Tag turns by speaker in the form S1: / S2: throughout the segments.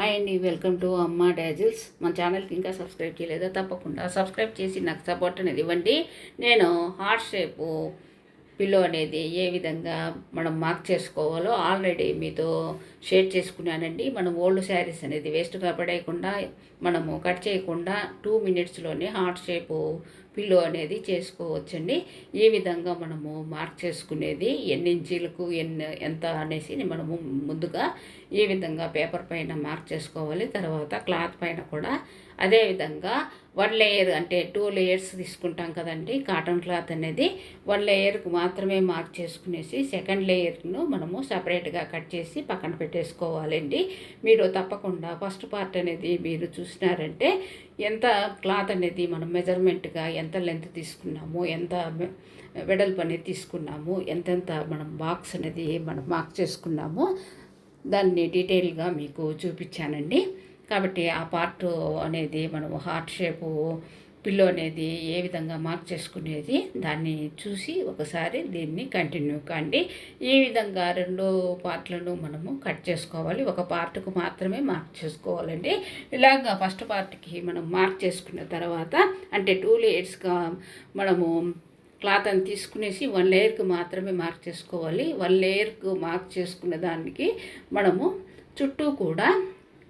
S1: Hi అండి, welcome to అమ్మ dazzles. మన ఛానల్కి ఇంకా సబ్స్క్రైబ్ చేయలేదా? తప్పకుండా సబ్స్క్రైబ్ చేసి నాకు సపోర్ట్ అనేది ఇవ్వండి. నేను హార్ట్ షేపు పిల్లో అనేది ఏ విధంగా మనం మార్క్ చేసుకోవాలో ఆల్రెడీ మీతో షేర్ చేసుకున్నానండి. మనం ఓల్డ్ శారీస్ అనేది వేస్ట్గా పడేయకుండా మనము కట్ చేయకుండా 2 మినిట్స్లోనే హార్ట్ షేపు పిల్లో అనేది చేసుకోవచ్చండి. ఈ విధంగా మనము మార్క్ చేసుకునేది ఎన్ని ఇంచీలకు ఎంత అనేసి మనము ముందుగా ఈ విధంగా పేపర్ పైన మార్క్ చేసుకోవాలి. తర్వాత క్లాత్ పైన కూడా అదేవిధంగా 1 లేయర్ అంటే 2 లేయర్స్ తీసుకుంటాం కదండి. కాటన్ క్లాత్ అనేది 1 లేయర్కు మాత్రమే మార్క్ చేసుకునేసి సెకండ్ లేయర్ను మనము సపరేట్గా కట్ చేసి పక్కన పెట్టేసుకోవాలండి. మీరు తప్పకుండా ఫస్ట్ పార్ట్ అనేది మీరు చూసినారంటే ఎంత క్లాత్ అనేది మనం మెజర్మెంట్గా ఎంత లెంత్ తీసుకున్నాము, ఎంత వెడల్పు అనేది తీసుకున్నాము, ఎంతెంత మనం బాక్స్ అనేది మనం మార్క్ చేసుకున్నాము దాన్ని డీటెయిల్గా మీకు చూపించానండి. కాబట్టి ఆ పార్ట్ అనేది మనము హార్ట్ షేపు పిల్లో అనేది ఏ విధంగా మార్క్ చేసుకునేది దాన్ని చూసి ఒకసారి దీన్ని కంటిన్యూ కాండి. ఈ విధంగా 2 పార్ట్లను మనము కట్ చేసుకోవాలి. ఒక పార్ట్కు మాత్రమే మార్క్ చేసుకోవాలండి. ఇలాగా ఫస్ట్ పార్ట్కి మనం మార్క్ చేసుకున్న తర్వాత అంటే 2 లేయర్స్గా మనము క్లాత్ అని తీసుకునేసి 1 లేయర్కి మాత్రమే మార్క్ చేసుకోవాలి. 1 లేయర్కు మార్క్ చేసుకున్న దానికి మనము చుట్టూ కూడా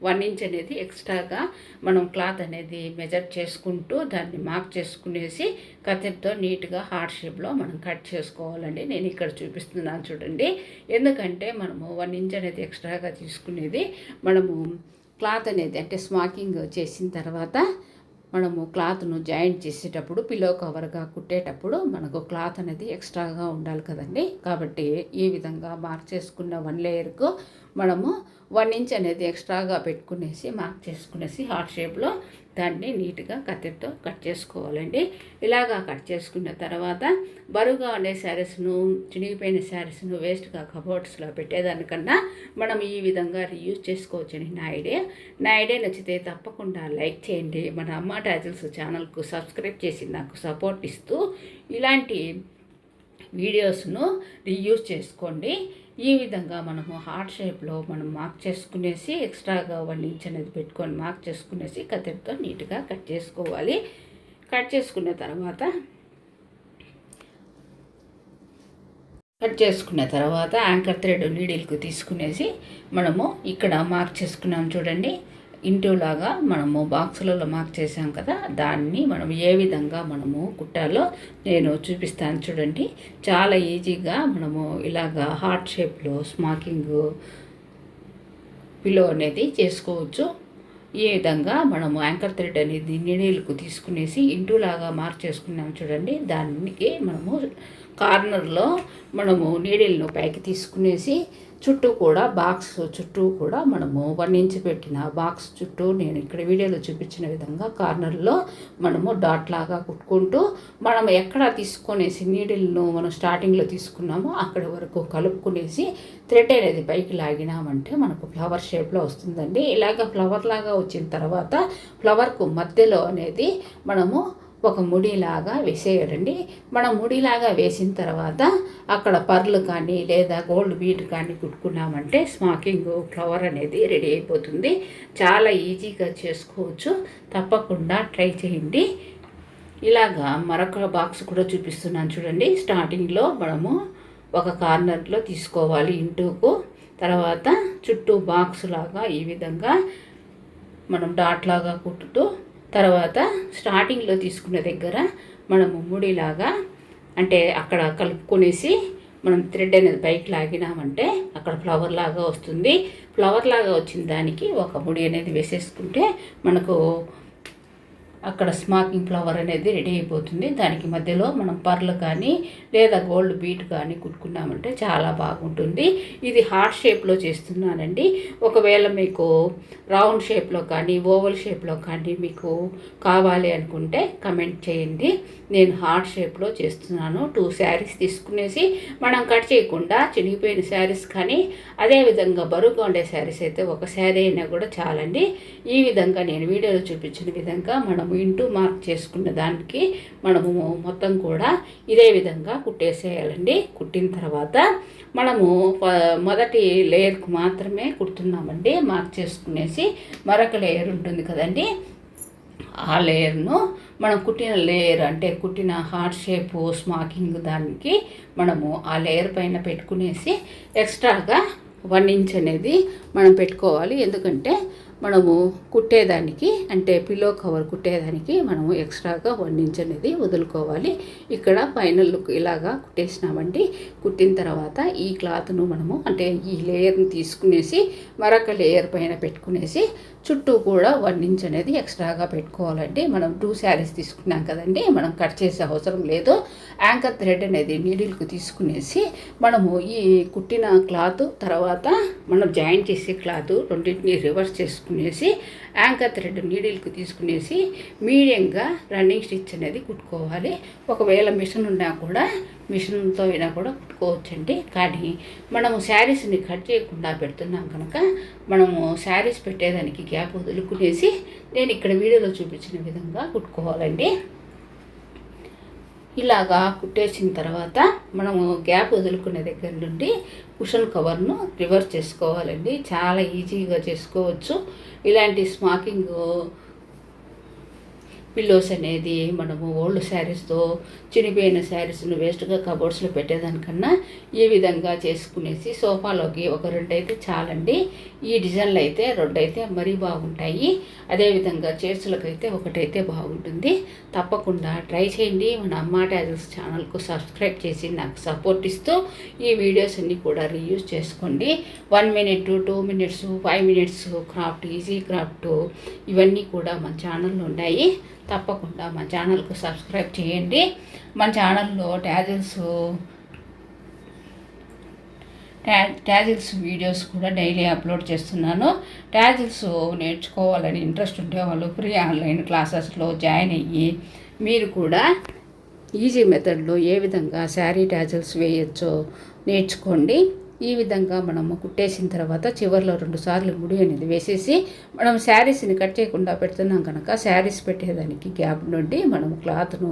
S1: 1 ఇంచ్ అనేది ఎక్స్ట్రాగా మనం క్లాత్ అనేది మెజర్ చేసుకుంటూ దాన్ని మార్క్ చేసుకునేసి కత్తితో నీట్గా హార్ట్ షేప్లో మనం కట్ చేసుకోవాలండి. నేను ఇక్కడ చూపిస్తున్నాను చూడండి. ఎందుకంటే మనము 1 ఇంచ్ అనేది ఎక్స్ట్రాగా తీసుకునేది మనము క్లాత్ అనేది అంటే స్మాకింగ్ చేసిన తర్వాత మనము క్లాత్ను జాయింట్ చేసేటప్పుడు పిల్లో కవర్గా కుట్టేటప్పుడు మనకు క్లాత్ అనేది ఎక్స్ట్రాగా ఉండాలి కదండి. కాబట్టి ఈ విధంగా మార్క్ చేసుకున్న 1 లేయర్కు మనము 1 ఇంచ్ అనేది ఎక్స్ట్రాగా పెట్టుకునేసి మార్క్ చేసుకునేసి హార్ట్ షేప్లో దాన్ని నీట్గా కత్తితో కట్ చేసుకోవాలండి. ఇలాగా కట్ చేసుకున్న తర్వాత బరువుగా ఉండే శారీస్ను, చినిగిపోయిన శారీస్ను వేస్ట్గా కబోర్డ్స్లో పెట్టేదానికన్నా మనం ఈ విధంగా రీయూజ్ చేసుకోవచ్చని నా ఐడియా నచ్చితే తప్పకుండా లైక్ చేయండి. మన అమ్మ డాజిల్స్ ఛానల్కు సబ్స్క్రైబ్ చేసి నాకు సపోర్ట్ ఇస్తూ ఇలాంటి వీడియోస్ను రీయూజ్ చేసుకోండి. ఈ విధంగా మనము హార్ట్ షేప్లో మనం మార్క్ చేసుకునేసి ఎక్స్ట్రాగా 1 ఇంచ్ అనేది పెట్టుకొని మార్క్ చేసుకునేసి కత్తితో నీట్గా కట్ చేసుకోవాలి. కట్ చేసుకున్న తర్వాత యాంకర్ థ్రెడ్ నీడిల్కు తీసుకునేసి మనము ఇక్కడ మార్క్ చేసుకున్నాం చూడండి. ఇంటూలాగా మనము బాక్సులలో మార్క్ చేసాం కదా, దాన్ని మనం ఏ విధంగా మనము కుట్టాలో నేను చూపిస్తాను చూడండి. చాలా ఈజీగా మనము ఇలాగా హార్ట్ షేప్లో స్మాకింగ్ పిల్లో అనేది చేసుకోవచ్చు. ఈ విధంగా మనము యాంకర్ థ్రెడ్ అనేది నీడిల్కు తీసుకునేసి ఇంటూలాగా మార్క్ చేసుకున్నాం చూడండి. దానికి మనము కార్నర్లో మనము నీడిల్ను పైకి తీసుకునేసి చుట్టూ కూడా బాక్స్ చుట్టూ కూడా మనము 1 ఇంచ్ పెట్టిన బాక్స్ చుట్టూ నేను ఇక్కడ వీడియోలో చూపించిన విధంగా కార్నర్లో మనము డాట్ లాగా కుట్టుకుంటూ మనం ఎక్కడ తీసుకునేసి నీడిల్ను మనం స్టార్టింగ్లో తీసుకున్నామో అక్కడి వరకు కలుపుకునేసి థ్రెడ్ అనేది పైకి లాగినామంటే మనకు ఫ్లవర్ షేప్లో వస్తుందండి. ఇలాగ ఫ్లవర్ లాగా వచ్చిన తర్వాత ఫ్లవర్కు మధ్యలో అనేది మనము ఒక ముడిలాగా వేసేయాలండి. మనం ముడిలాగా వేసిన తర్వాత అక్కడ పర్లు కానీ లేదా గోల్డ్ బీడ్ కానీ కుట్టుకున్నామంటే స్మాకింగ్ ఫ్లవర్ అనేది రెడీ అయిపోతుంది. చాలా ఈజీగా చేసుకోవచ్చు. తప్పకుండా ట్రై చేయండి. ఇలాగా మరొక బాక్స్ కూడా చూపిస్తున్నాను చూడండి. స్టార్టింగ్లో మనము ఒక కార్నర్లో తీసుకోవాలి ఇంటూకు. తర్వాత చుట్టూ బాక్స్ లాగా ఈ విధంగా మనం డాట్ లాగా కుట్టుతూ తర్వాత స్టార్టింగ్లో తీసుకున్న దగ్గర మనము ముడిలాగా అంటే అక్కడ కలుపుకొనేసి మనం థ్రెడ్ అనేది పైకి లాగినామంటే అక్కడ ఫ్లవర్ లాగా వస్తుంది. ఫ్లవర్ లాగా వచ్చిన దానికి ఒక ముడి అనేది వేసేసుకుంటే మనకు అక్కడ స్మాకింగ్ ఫ్లవర్ అనేది రెడీ అయిపోతుంది. దానికి మధ్యలో మనం పర్లు కానీ లేదా గోల్డ్ బీట్ కానీ కుట్టుకున్నామంటే చాలా బాగుంటుంది. ఇది హార్ట్ షేప్లో చేస్తున్నానండి. ఒకవేళ మీకు రౌండ్ షేప్లో కానీ ఓవల్ షేప్లో కానీ మీకు కావాలి అనుకుంటే కమెంట్ చేయండి. నేను హార్ట్ షేప్లో చేస్తున్నాను. 2 శారీస్ తీసుకునేసి మనం కట్ చేయకుండా చినిగిపోయిన శారీస్ కానీ అదేవిధంగా బరువుగా ఉండే శారీస్ అయితే ఒక శారీ అయినా కూడా చాలండి. ఈ విధంగా నేను వీడియోలో చూపించిన విధంగా మనము ఇంటూ మార్క్ చేసుకున్న దానికి మనము మొత్తం కూడా ఇదే విధంగా కుట్టేసేయాలండి. కుట్టిన తర్వాత మనము మొదటి లేయర్కు మాత్రమే కుడుతున్నామండి. మార్క్ చేసుకునేసి మరొక లేయర్ ఉంటుంది కదండి, ఆ లేయర్ను మనం కుట్టిన లేయర్ అంటే కుట్టిన హార్ట్ షేపు స్మాకింగ్ దానికి మనము ఆ లేయర్ పైన పెట్టుకునేసి ఎక్స్ట్రాగా 1 ఇంచ్ అనేది మనం పెట్టుకోవాలి. ఎందుకంటే మనము కుట్టేదానికి అంటే పిల్లో కవర్ కుట్టేదానికి మనము ఎక్స్ట్రాగా 1 ఇంచ్ అనేది వదులుకోవాలి. ఇక్కడ ఫైనల్ లుక్ ఇలాగా కుట్టేసినామండి. కుట్టిన తర్వాత ఈ క్లాత్ను మనము అంటే ఈ లేయర్ని తీసుకునేసి మరొక లేయర్ పైన పెట్టుకునేసి చుట్టూ కూడా 1 ఇంచ్ అనేది ఎక్స్ట్రాగా పెట్టుకోవాలండి. మనం 2 శారీస్ తీసుకున్నాం కదండి, మనం కట్ చేసే అవసరం లేదు. యాంకర్ థ్రెడ్ అనేది నీడిల్కు తీసుకునేసి మనము ఈ కుట్టిన క్లాత్ తర్వాత మనం జాయిన్ చేసే క్లాత్ రెండింటిని రివర్స్ చేసుకునేసి యాంకర్ థ్రెడ్ నీడిల్కు తీసుకునేసి మీడియంగా రన్నింగ్ స్టిచ్ అనేది కుట్టుకోవాలి. ఒకవేళ మిషన్ ఉన్నా కూడా మిషన్తో అయినా కూడా కుట్టుకోవచ్చండి. కానీ మనము శారీస్ని కట్ చేయకుండా పెడుతున్నాం కనుక మనము శారీస్ పెట్టేదానికి గ్యాప్ వదులుకునేసి నేను ఇక్కడ వీడియోలో చూపించిన విధంగా కుట్టుకోవాలండి. ఇలాగా కుట్టేసిన తర్వాత మనము గ్యాప్ వదులుకునే దగ్గర నుండి కుషన్ కవర్ను రివర్స్ చేసుకోవాలండి. చాలా ఈజీగా చేసుకోవచ్చు. ఇలాంటి స్మాకింగ్ పిల్లోస్ అనేది మనము ఓల్డ్ శారీస్తో చినిపోయిన శారీస్ను వేస్ట్గా కబోర్డ్స్లో పెట్టేదానికన్నా ఈ విధంగా చేసుకునేసి సోఫాలోకి ఒక 2 అయితే చాలండి. ఈ డిజైన్లు అయితే 2 అయితే మరీ బాగుంటాయి. అదేవిధంగా చైర్స్లకు అయితే 1 అయితే బాగుంటుంది. తప్పకుండా ట్రై చేయండి. మన అమ్మ టాజిల్స్ ఛానల్కు సబ్స్క్రైబ్ చేసి నాకు సపోర్ట్ ఇస్తూ ఈ వీడియోస్ అన్నీ కూడా రీయూజ్ చేసుకోండి. 1 minute 2 minutes 5 minutes craft, easy craft ఇవన్నీ కూడా మన ఛానల్లో ఉన్నాయి. తప్పకుండా మన ఛానల్కు సబ్స్క్రైబ్ చేయండి. మన ఛానల్లో ట్యాజిల్స్ వీడియోస్ కూడా డైలీ అప్లోడ్ చేస్తున్నాను. ట్యాజిల్స్ నేర్చుకోవాలని ఇంట్రెస్ట్ ఉంటే వాళ్ళు ఫ్రీ ఆన్లైన్ క్లాసెస్లో జాయిన్ అయ్యి మీరు కూడా ఈజీ మెథడ్లో ఏ విధంగా శారీ ట్యాజిల్స్ వేయచ్చో నేర్చుకోండి. ఈ విధంగా మనము కుట్టేసిన తర్వాత చివరిలో 2 సార్లు ముడి అనేది వేసేసి మనం శారీస్ని కట్ చేయకుండా పెడుతున్నాం కనుక శారీస్ పెట్టేదానికి గ్యాప్ నుండి మనం క్లాత్ను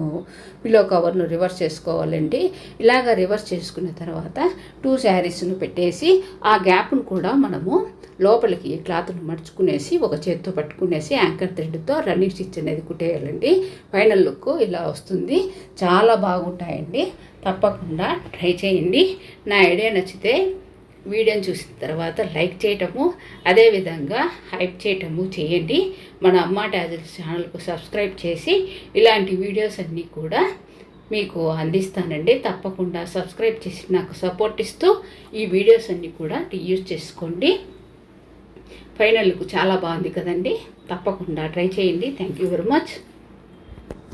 S1: పిల్లో కవర్ను రివర్స్ చేసుకోవాలండి. ఇలాగ రివర్స్ చేసుకున్న తర్వాత 2 శారీస్ను పెట్టేసి ఆ గ్యాప్ను కూడా మనము లోపలికి క్లాత్ను మడుచుకునేసి ఒక చేత్తో పట్టుకునేసి యాంకర్ థ్రెడ్తో రన్నింగ్ స్టిచ్ అనేది కుట్టేయాలండి. ఫైనల్ లుక్ ఇలా వస్తుంది. చాలా బాగుంటాయండి. తప్పకుండా ట్రై చేయండి. నా ఐడియా నచ్చితే వీడియోని చూసిన తర్వాత లైక్ చేయటము, అదేవిధంగా హైప్ చేయటము చేయండి. మన అమ్మ టాజిల్స్ ఛానల్కు సబ్స్క్రైబ్ చేసి ఇలాంటి వీడియోస్ అన్నీ కూడా మీకు అందిస్తానండి. తప్పకుండా సబ్స్క్రైబ్ చేసి నాకు సపోర్ట్ ఇస్తూ ఈ వీడియోస్ అన్నీ కూడా యూజ్ చేసుకోండి. ఫైనల్కు చాలా బాగుంది కదండి. తప్పకుండా ట్రై చేయండి. Thank you very much.